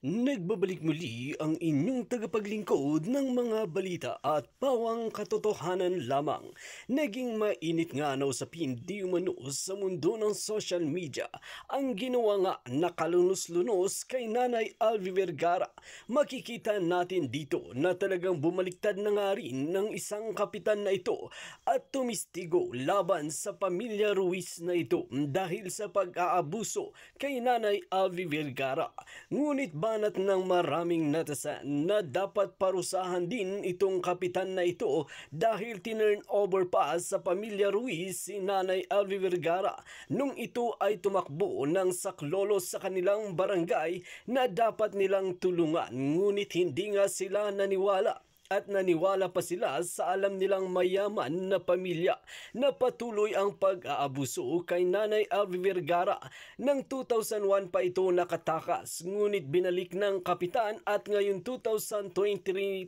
Nagbabalik muli ang inyong tagapaglingkod ng mga balita at pawang katotohanan lamang. Naging mainit nga na usapin di umano sa mundo ng social media ang ginawa nga na kalunos-lunos kay Nanay Alvi Vergara. Makikita natin dito na talagang bumaliktad na nga rin ng isang kapitan na ito at tumistigo laban sa pamilya Ruiz na ito dahil sa pag-aabuso kay Nanay Alvi Vergara. Ngunit banat ng maraming netizen na dapat parusahan din itong kapitan na ito dahil tinurn over pa sa pamilya Ruiz si Nanay Alvi Vergara nung ito ay tumakbo ng saklolo sa kanilang barangay na dapat nilang tulungan, ngunit hindi nga sila naniwala. At naniwala pa sila sa alam nilang mayaman na pamilya na patuloy ang pag-aabuso kay Nanay Alvi Vergara. Ng 2001 pa ito nakatakas, ngunit binalik ng kapitan at ngayon 2023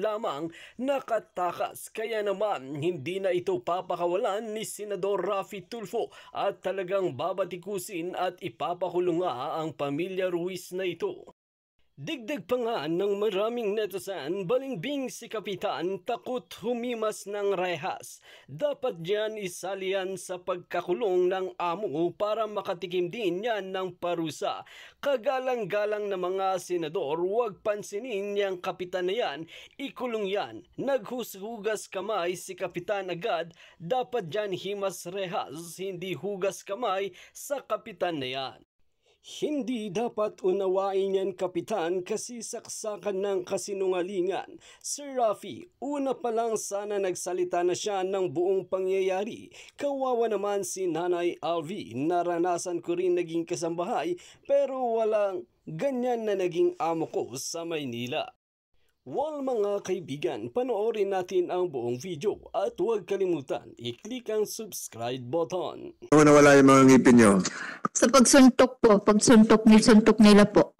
lamang nakatakas, kaya naman hindi na ito papakawalan ni Senador Raffy Tulfo at talagang babatikusin at ipapakulong nga ang pamilya Ruiz na ito. Digdag pa nga ng maraming netizen, balimbing si Kapitan takot humimas ng rehas. Dapat diyan isalian sa pagkakulong ng amo para makatikim din yan ng parusa. Kagalang-galang na mga senador, huwag pansinin niyang kapitan na yan, ikulong yan. Naghushugas kamay si Kapitan agad, dapat diyan himas rehas, hindi hugas kamay sa kapitan na yan. Hindi dapat unawain yan, kapitan, kasi saksakan ng kasinungalingan. Sir Raffy, una pa lang sana nagsalita na siya ng buong pangyayari. Kawawa naman si Nanay Alvi, naranasan ko rin naging kasambahay pero walang ganyan na naging amo ko sa Maynila. Well mga kaibigan, panoorin natin ang buong video at huwag kalimutan i-click ang subscribe button. Kung nawala yung mga ngipin nyo? Sa pagsuntok po, pagsuntok nila po.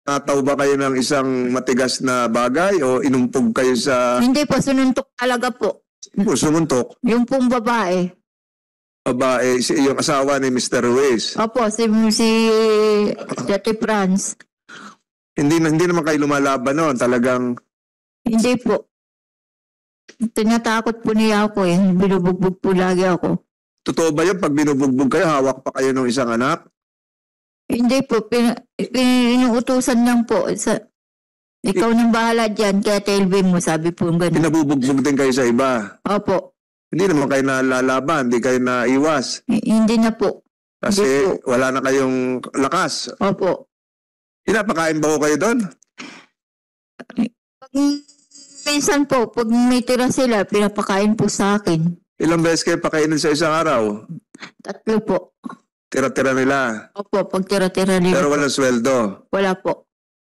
Nataw ba kayo ng isang matigas na bagay o inumpog kayo sa... Hindi po, sununtok talaga po. Sumuntok? Yung pong babae. Babae, yung asawa ni Mr. Ruiz? Opo, si Dati Franz. Hindi naman kayo lumalaban noon, talagang... Hindi po. Tinatakot po niya ako eh. Binubugbog po lagi ako. Totoo ba yun? Pag binubugbog kayo, hawak pa kayo ng isang anak? Hindi po. Inuutusan lang po. Ikaw nang bahala dyan, kaya tailbin mo, sabi po gano'n. Pinabubugbog din kayo sa iba? Opo. Hindi naman kayo nalalaban, hindi kayo naiwas? Hindi na po. Kasi po. wala na kayong lakas? Opo. Pinapakain ba ko kayo doon? Minsan po, pag may tira sila, pinapakain po sa akin. Ilang beses kayo pakainin sa isang araw? 3 po. Tira-tira nila? Opo, pag tira-tira nila. Pero walang sweldo? Wala po.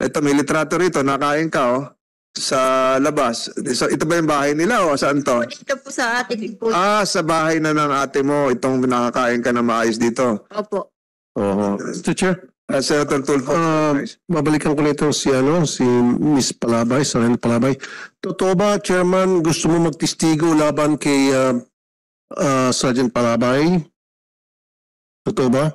Ito, may litrato rito, nakain ka sa labas. Ito ba yung bahay nila o saan to? Dito po sa atin po. Sa bahay na ng ate mo, itong nakakain ka na maayos dito. Opo. Oo. Mr. Chair, Senator Tulfo. babalikan ko nito si Miss Palabay, Sarel Palabay. Totoo ba, Chairman, gusto mo magtistigo laban kay Sergeant Palabay? Totoo ba?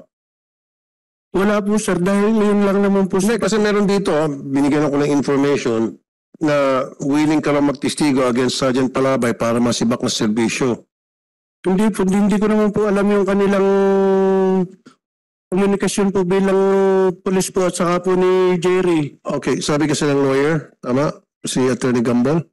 Wala po sir, dahil ngayon lang naman po Hindi, sir. kasi meron dito, binigyan ako ng information na willing ka lang magtistigo against Sergeant Palabay para masibak na serbisyo. Hindi ko naman po alam yung kanilang komunikasyon po bilang polis po at saka po ni Jerry. Okay, sabi kasi ng lawyer, tama? Si Attorney Gambol.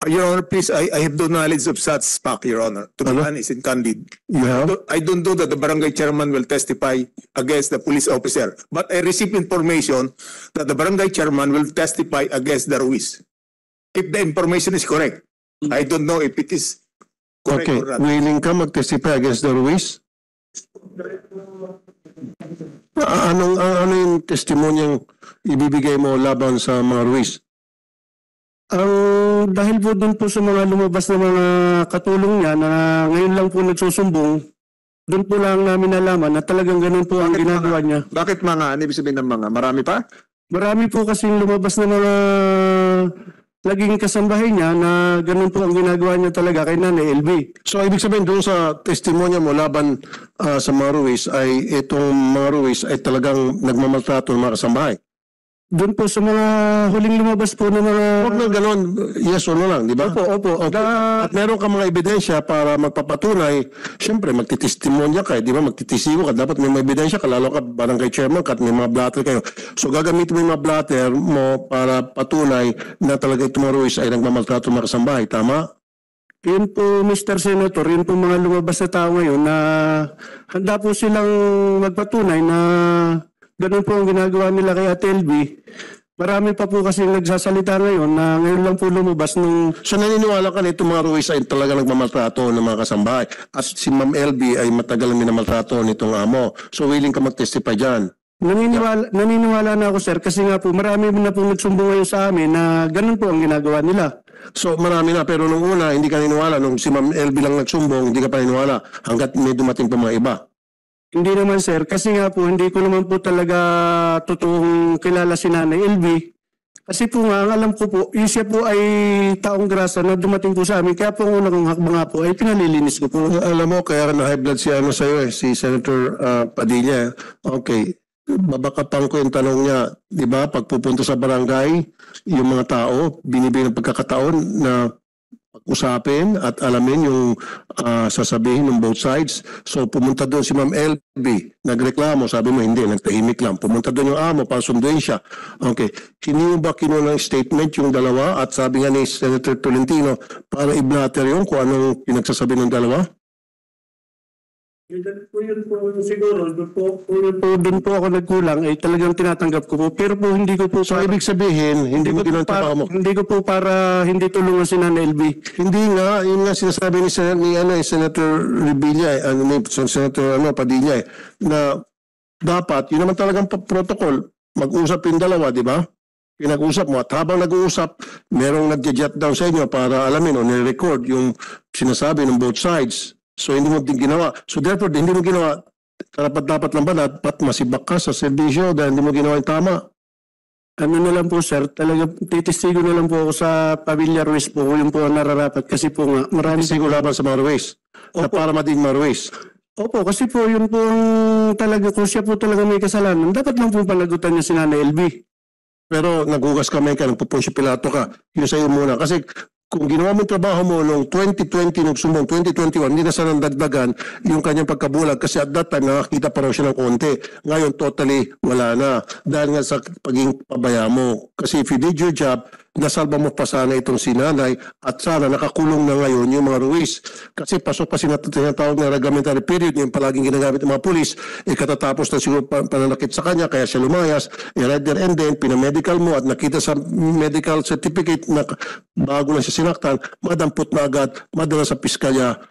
Your Honor, please, I have no knowledge of such fact, Your Honor. To be honest and candid. You have? I don't know that the barangay chairman will testify against the police officer. But I received information that the barangay chairman will testify against the Ruiz. If the information is correct. I don't know if it is correct Okay, or not. willing ka mag-testify against the Ruiz? Ano yung testimonyang ibibigay mo laban sa mga Ruiz? Dahil po dun po sa mga lumabas na mga katulong niya na ngayon lang po nagsusumbong, dun po lang namin nalaman na talagang ganun po ang ginagawa niya. Bakit mga? Ano ibig sabihin ng mga? Marami pa? Marami po kasing lumabas na mga naging kasambahay niya na ganun po ang ginagawa niya talaga kay Nanay LB. So ibig sabihin doon sa testimonya mo laban sa mga Ruiz ay itong mga Ruiz ay talagang nagmamaltrato ng mga kasambahay. Doon po sa mga huling lumabas po ng mga... Huwag na gano'n, yes or no lang, di ba? Opo. Okay. At meron ka mga ebidensya para magpapatunay, siyempre magtitestimonya ka, di ba? Magtitisigo ka, dapat may mga ebidensya ka, lalo ka barangay chairman ka at may mga blatter kayo. So gagamitin mo yung mga blatter mo para patunay na talaga itong mga Ruiz ay nagmamaltrato ng mga kasambahay, tama? Yun po, Mr. Senator, yun po mga lumabas na tao ngayon na handa po silang magpatunay na ganun po ang ginagawa nila kay Ate LB. Marami pa po kasi nagsasalita ngayon na ngayon lang po lumabas nung... So naniniwala ka na itong mga Ruiz ay talaga nagmamaltrato ng mga kasambahay at si Ma'am LB ay matagal na minamaltrato nitong amo. So willing ka mag-testify dyan? Naniniwala na ako, sir, kasi nga po marami na po nagsumbong ngayon sa amin na ganun po ang ginagawa nila. So marami na, pero nung una hindi ka naniniwala, nung si Ma'am LB lang nagsumbong, hindi ka pa naniniwala hanggat may dumating pa mga iba. Hindi naman, sir, kasi nga po hindi ko naman po talaga totoong kilala si Nanay LB. Kasi po nga, ang alam ko po, siya po ay taong grasa na dumating po sa amin. Kaya po ang unang hakbang nga po ay pinalilinis ko po. Alam mo, kaya na high blood si sa'yo si Senator Padilla. Okay. Babakapang ko yung tanong niya, di ba, pagpupunta sa barangay, yung mga tao, binibigyan ng pagkakataon na pag-usapin at alamin yung sasabihin ng both sides. So pumunta doon si Ma'am LB, nagreklamo, sabi mo hindi, nagtahimik lang. Pumunta doon yung amo para sunduin siya. Okay, hindi mo ba kinuha ng statement yung dalawa at sabi nga ni Senator Tolentino para i-blatter yung kung anong pinagsasabi ng dalawa? Yun po siguro, doon po ako nagkulang ay talagang tinatanggap ko po. Pero po hindi ko po... So ibig sabihin, hindi mo ginagawa mo? Hindi ko po para hindi tulungan si Nanay LB. Hindi nga, yun nga sinasabi ni Senator Revilla, Senator Padilla, na dapat, yun naman talagang protocol, mag-usap yung dalawa, di ba? Pinag-usap mo at habang nag-uusap, merong nag-jot down sa inyo para alamin o nire-record yung sinasabi ng both sides. So hindi mo din ginawa. So therefore, hindi mo ginawa, dapat lang ba dapat masibak ka sa serbisyo dahil hindi mo ginawa yung tama? Ano na lang po, sir, talaga titistigo na lang po ako sa Pamilya Ruiz po, yung po ang nararapat kasi po nga marami titistigo laban sa mga Ruiz na para mading mga Ruiz. Opo, kasi po yun po ang talaga, kung siya po talaga may kasalanan, dapat lang po panagutan niya si Nanay LB. Pero naghugas kamay ka, nagpupunsyo pilato ka, yun sa'yo muna. Kasi kung ginawa mo yung trabaho mo noong 2020, nung sumbong 2021, hindi na sana dagdagan yung kanyang pagkabulag kasi at that time nakakita pa raw siya ng konti. Ngayon totally wala na dahil nga sa paging pabaya mo. Kasi if you did your job, nasalba mo pa sana itong si Nanay at sana nakakulong na ngayon yung mga Ruiz. Kasi pasok pa tinatawag na reglementary period yung palaging ginagamit ng mga pulis, katatapos na siguro pananakit sa kanya kaya siya lumayas, right there and then pinamedical mo at nakita sa medical certificate na bago lang siya sinaktan, madampot na agad, madala sa piskalya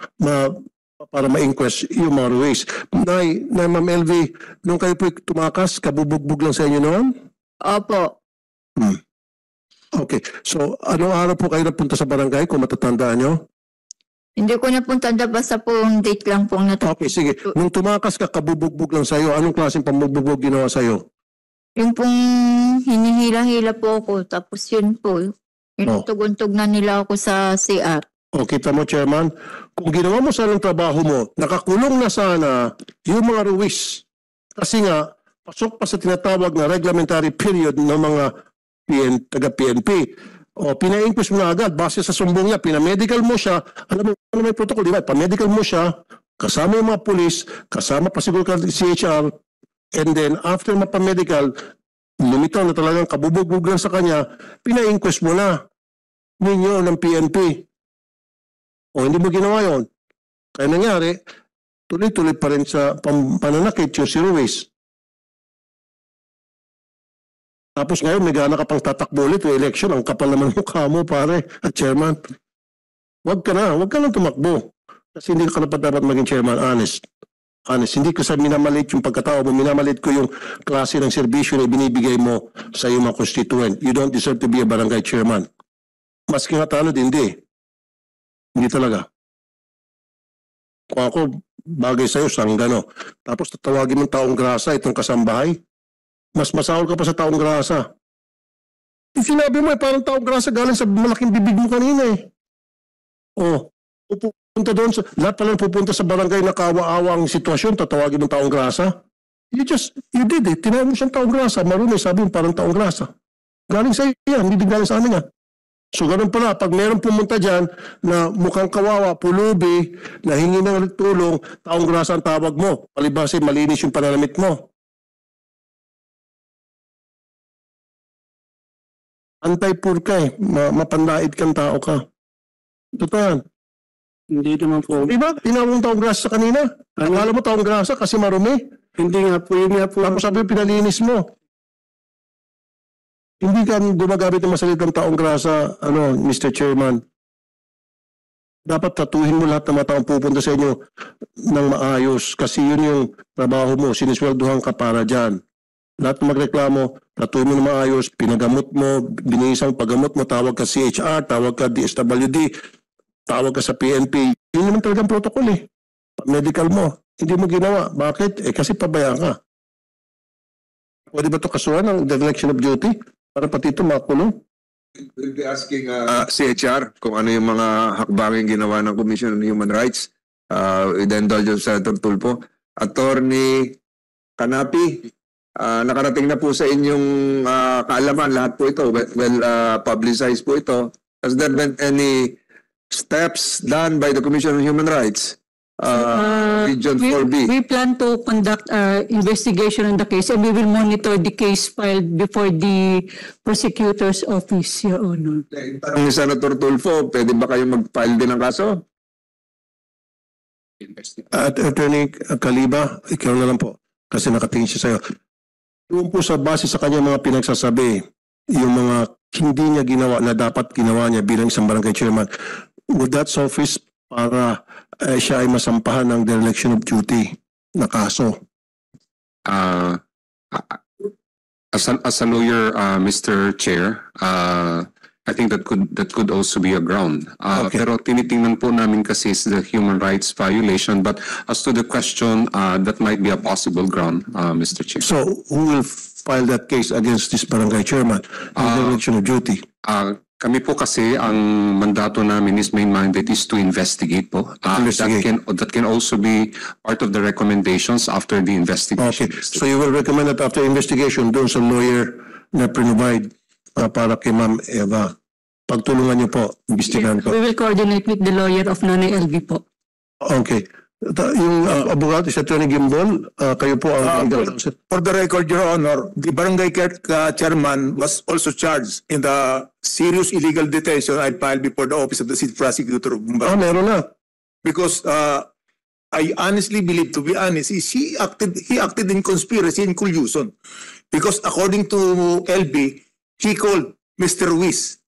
para ma-inquest yung mga Ruiz. Nay, Ma'am LV, nung kayo po tumakas, kabubugbog lang sa inyo noon? Opo. Okay. So, anong araw po kayo napunta sa barangay kung matatandaan nyo? Hindi ko napunta, basta po yung date lang pong Okay, sige. Nung tumakas ka, kabubugbog lang sa'yo, anong klaseng pambubugbog ginawa sa'yo? Yung pong hinihila-hila po ako, tapos yun po, inutuguntog na nila ako sa CR. O, kita mo, Chairman, kung ginawa mo sana ang trabaho mo, nakakulong na sana yung mga Ruiz. Kasi nga, pasok pa sa tinatawag na reglementary period ng mga taga-PNP. O, pina-inquest mo na agad, base sa sumbong niya, pinamedical mo siya, alam mo may protocol, di ba? Pamedical mo siya, kasama yung mga pulis, kasama pa siguro ka CHR, and then after mapamedical, lumitaw na talagang kabubugbog lang sa kanya, pina-inquest mo na ninyo ng PNP. O, hindi mo ginawa yun. Kaya nangyari, tuloy-tuloy pa rin sa pananakit yung si Ruiz. Tapos ngayon, may gana ka pang tatakbo ulit yung election. Ang kapal naman mukha mo, pare, at chairman. Huwag ka na tumakbo. Kasi hindi ka dapat maging chairman, honest. Hindi ko sa minamalit yung pagkatao mo, minamalit ko yung klase ng serbisyo na binibigay mo sa iyong mga constituent. You don't deserve to be a barangay chairman. Maski nga talo, hindi. Hindi talaga. Kung ako, bagay sa'yo, sanggano. Tapos tatawagin mong taong grasa itong kasambahay. Mas masahol ka pa sa taong grasa. Sinabi mo parang taong grasa galing sa malaking bibig mo kanina eh. Oh, pupunta doon sa, lahat pala pupunta sa barangay na kawa-awa ang sitwasyon, tatawagin ng taong grasa. You did it. Tinawag mo siyang taong grasa. Marunong sabi mo parang taong grasa. Galing sa iyo yan, hindi galing sa amin yan. So ganun pala, pag meron pumunta dyan na mukhang kawawa, pulubi, na hingi ng tulong, taong grasa ang tawag mo. Palibhasa malinis yung pananamit mo. Antay-pur ka eh. Mapanlait kang tao ka. Totoo. Hindi naman po. Diba? Tinawag mo taong grasa kanina. Akala mo taong grasa kasi marumi. Hindi nga po, yun nga po. Tapos sabi pinalinis mo. Hindi ka gumagamit ng masalitang taong grasa, Mr. Chairman. Dapat tatuhin mo lahat ng mga taong pupunta sa inyo ng maayos kasi yun yung trabaho mo. Sinisweldohan ka para dyan. Lahat ng magreklamo, tatuhin mo ng maayos, pinagamot mo, binisang paggamot mo, tawag ka CHR, tawag ka DSWD, tawag ka sa PNP. Yun naman talagang protocol eh. Medical mo, hindi mo ginawa. Bakit? Kasi pabayaan ka. Pwede ba ito kasuhan ng dereliction of duty? Para pati ito makulong? We'll be asking CHR kung ano yung mga hakbanging ginawa ng Commission on Human Rights with the indulgence of Senator Tulfo. Attorney Canapi, nakarating na po sa inyong kaalaman lahat po ito. Well publicized po ito. Has there been any steps done by the Commission on Human Rights? Region 4B. We plan to conduct our investigation on the case and we will monitor the case filed before the prosecutor's office, Your Honor. Tanong ni Senator Tulfo, pwede ba kayo mag-file din ng kaso? Attorney Caliba, ikaw na lang po. Kasi nakatingin siya sa'yo. Yung po sa base sa kanya mga pinagsasabi, yung mga hindi niya ginawa na dapat ginawa niya bilang isang barangay chairman, would that suffice para siya ay masampahan ng dereliction of duty na kaso? As a lawyer, Mr. Chair, I think that could also be a ground. Okay. Pero tinitingnan po namin kasi is the human rights violation. But as to the question, that might be a possible ground, Mr. Chair. So, who will file that case against this barangay chairman in dereliction of duty? Kami po kasi ang mandato namin is main mandate is to investigate po. Investigate. That can also be part of the recommendations after the investigation. Okay. So you will recommend that after investigation doon sa lawyer na provide para kay Ma'am Eva. Pagtulungan niyo po, imbestigahan ko. We will coordinate with the lawyer of Nanay LV po. Okay. Yung abogado si Attorney Gimbol, kayo po ang For the record, Your Honor, the barangay chairman was also charged in the serious illegal detention I filed before the Office of the City Prosecutor of Bumbac. meron na. Because I honestly believe, to be honest, he acted in conspiracy and collusion. Because according to LB, he called Mr. Ruiz.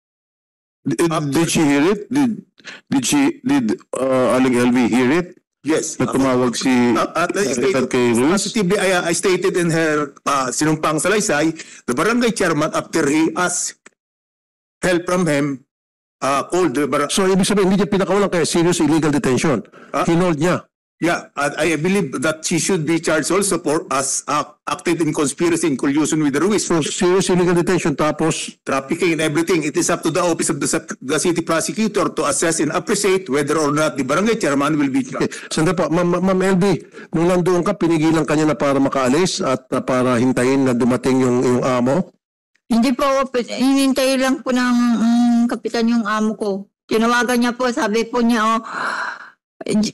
Did she hear it? Did Aling LV hear it? Yes. Na tumawag si kay Ruiz? Positively, I stated in her sinumpang salaysay, the barangay chairman, after he asked help from him, called the barangay. So, ibig sabihin, hindi niya pinakawalan kaya serious illegal detention. Hinold niya. Yeah, I believe that she should be charged also for as acted in conspiracy and collusion with Ruiz. So, serious illegal detention tapos Trafficking and everything. It is up to the Office of the City Prosecutor to assess and appreciate whether or not the barangay chairman will be charged. sandali po, Ma'am LB, nung nandoon ka, pinigilan ka niya na para makaalis at para hintayin na dumating yung amo? Hindi po, hinintay lang po ng kapitan yung amo ko. Tinawagan niya po, sabi po niya,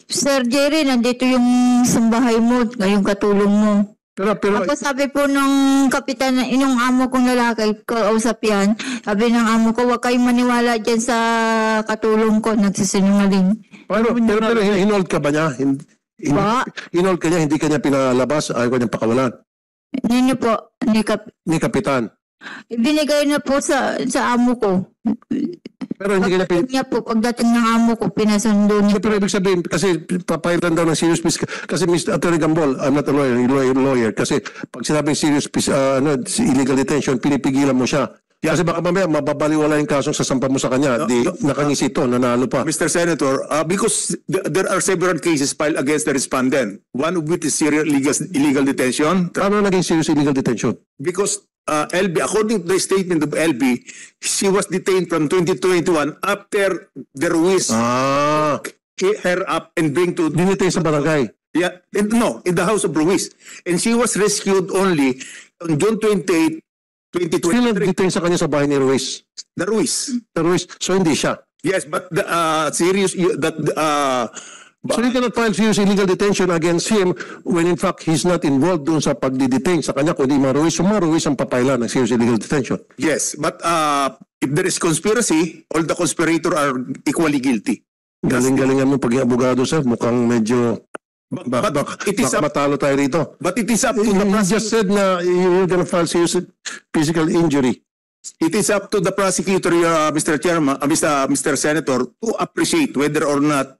Sir Jerry, nandito yung sambahay mo, ngayong katulong mo. Pero Tapos sabi po nung kapitan, yung amo kong lalaki, kausap yan, sabi ng amo ko, huwag kayong maniwala dyan sa katulong ko, nagsisinungaling. pero hinold ka ba niya? Hinold ka niya, hindi ka niya pinalabas, ayaw ka niya pakawalan. Nino po, Ni kapitan. binigay na po sa amo ko. Pero hindi ka niya Pagdating niya po, pagdating ng amo ko, pinasundo niya. Pero ibig sabihin, kasi papailan daw ng serious piece. Kasi Mr. Attorney Gambol, I'm not a lawyer. Kasi pag sinabing serious piece, illegal detention, pinipigilan mo siya. Kasi baka mamaya mababaliwala yung kasong sasampa mo sa kanya. Nakangisi ito, nanalo pa. Mr. Senator, because there are several cases filed against the respondent. One of which is serious illegal detention. Paano naging serious illegal detention? Because LB, according to the statement of LB, she was detained from 2021 after the Ruiz pick her up and bring to Dinitay sa barangay. yeah, in the house of Ruiz. And she was rescued only on June 28, Sino 2023. detain sa kanya sa bahay ni Ruiz? The Ruiz. So hindi siya. Yes, but the So you cannot file serious illegal detention against him when in fact he's not involved dun sa pagdidetain sa kanya, kundi Ruiz ang papailan ng serious illegal detention. yes, but if there is conspiracy, all the conspirators are equally guilty. Galing-galingan mo paging abogado, sir. Mukhang medyo But it is baka up, matalo tayo rito. but it is up to You the just said na you're gonna file serious physical injury. it is up to the prosecutor, Mr. Chairman, Mr. Senator, to appreciate whether or not.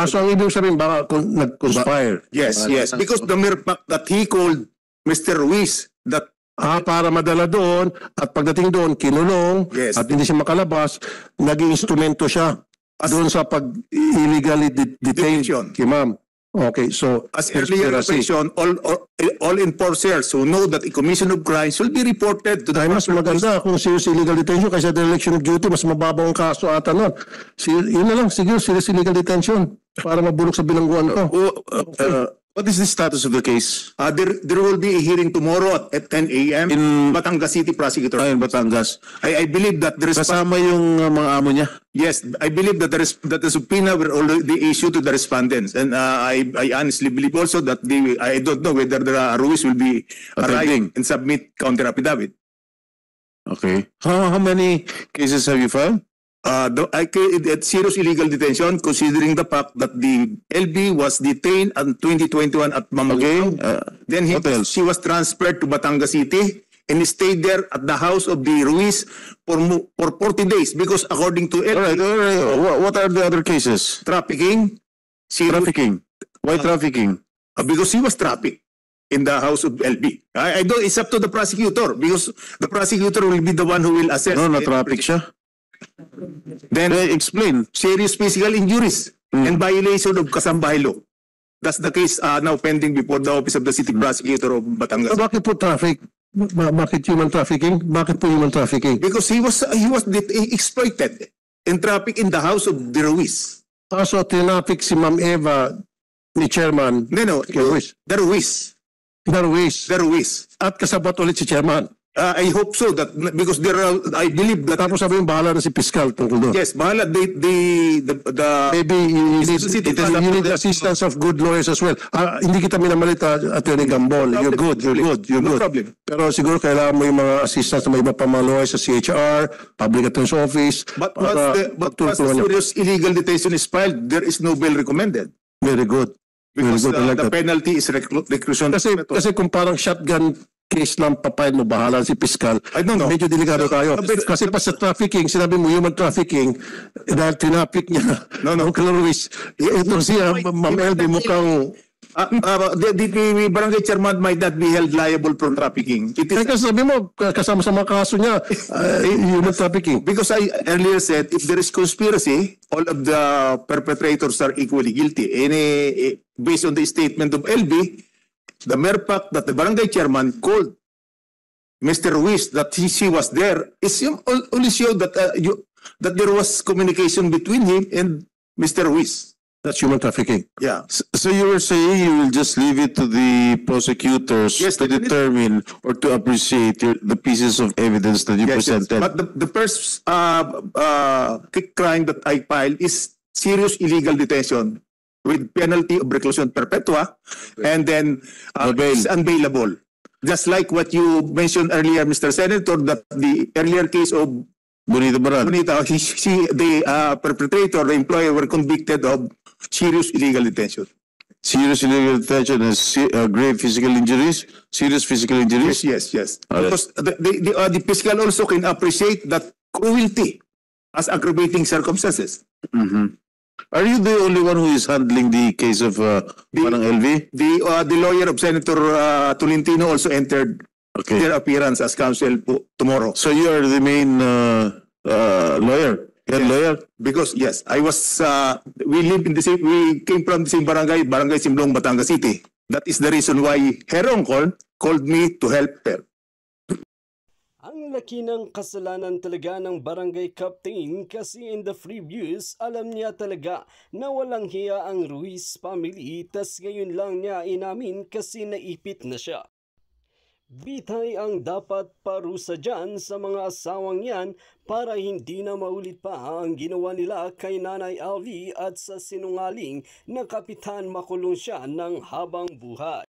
So ang ibig sabihin, baka nag-conspire. Yes, because the mere fact that he called Mr. Ruiz that Para madala doon, at pagdating doon, kinulong, Yes. at hindi siya makalabas, naging instrumento siya doon sa pag-illegally detained Detention. kay ma'am. Okay, so as earlier conspiracy. mentioned, all enforcers who know that a commission of crimes will be reported to the Ay, mas maganda kung serious illegal detention kaysa dereliction of duty, mas mababaw ang kaso ata nun. Yun na lang, siguro serious illegal detention para mabulok sa bilangguan ko. What is the status of the case there will be a hearing tomorrow at 10 a.m. in Batangas City Prosecutor. in Batangas? I believe that there is Kasama yung mga amo niya? yes, I believe that that the subpoena were already issued to the respondents, and I honestly believe also that I don't know whether the Ruiz will be arriving and submit counter affidavit. Okay. How many cases have you filed? Serious illegal detention, considering the fact that the LB was detained in 2021 at Mamagao. Then what else? she was transferred to Batangas City and stayed there at the house of the Ruiz for 40 days because according to All right. What are the other cases? trafficking, Trafficking. Why trafficking? because he was trafficked in the house of LB. I don't. It's up to the prosecutor because the prosecutor will be the one who will assess. No, na-traffic siya. Then Explain. serious physical injuries and violation of kasambahay law. That's the case now pending before the office of the city prosecutor of Batangas. Bakit po traffic? Bakit human trafficking? Bakit po human trafficking? Because he was exploited and trafficked in the house of the Ruiz. So tinapik si Ma'am Eva ni Chairman No, kay Ruiz. the Ruiz. The Ruiz. At kasabat ulit si Chairman. I hope so that because I believe that Tapos sabi yung bahala na si Piskal tungkol doon. yes, bahala Maybe you need assistance of good lawyers as well. Hindi kita minamalita, Attorney Gambol. You're good. No problem. Pero siguro kailangan mo yung mga assistance na may iba pa mga lawyers sa CHR, Public Attorney's Office. But once the serious illegal detention is filed, there is no bail recommended. Very good. Because I like the that. penalty is reclusion. Kasi kung parang shotgun case lang papayad mo, bahala si Piskal. I don't know. Medyo delikado tayo. Kasi pa sa trafficking, sinabi mo human trafficking, dahil tinapik niya. No. Uncle Ruiz. Ito siya, Ma'am Elby, mukhang... The barangay chairman might not be held liable for trafficking. It is Kasi sabi mo, kasama sa mga kaso niya, human trafficking. because I earlier said if there is conspiracy, all of the perpetrators are equally guilty. Based on the statement of LB, the mere fact that the barangay chairman called Mr. Ruiz that she was there is only show that that there was communication between him and Mr. Ruiz. That's human trafficking. Yeah. So you were saying you will just leave it to the prosecutors Yes, to definitely. determine or to appreciate the pieces of evidence that you Yes. presented. But the first crime that I filed is serious illegal detention with penalty of reclusion perpetua, and then No bail. it's unbailable. Just like what you mentioned earlier, Mr. Senator, that the earlier case of Bonito Baran. Bonita, the perpetrator, the employer, were convicted of serious illegal detention. Serious illegal detention and grave physical injuries, serious physical injuries. Yes. Alright. Because the fiscal also can appreciate that cruelty as aggravating circumstances. Mhm. Are you the only one who is handling the case of Manang LV? The lawyer of Senator Tolentino also entered Okay. their appearance as counsel tomorrow. So you are the main lawyer, head Yes. lawyer. Because yes, I was we came from the same barangay Simlong, Batangas City. That is the reason why her uncle called me to help her. Ang laki ng kasalanan talaga ng barangay captain kasi in the previews alam niya talaga na walang hiya ang Ruiz family tas ngayon lang niya inamin kasi naipit na siya. Bitay ang dapat parusa dyan sa mga asawang yan para hindi na maulit pa ang ginawa nila kay Nanay Alvi at sa sinungaling na kapitan makulong siya ng habang buhay.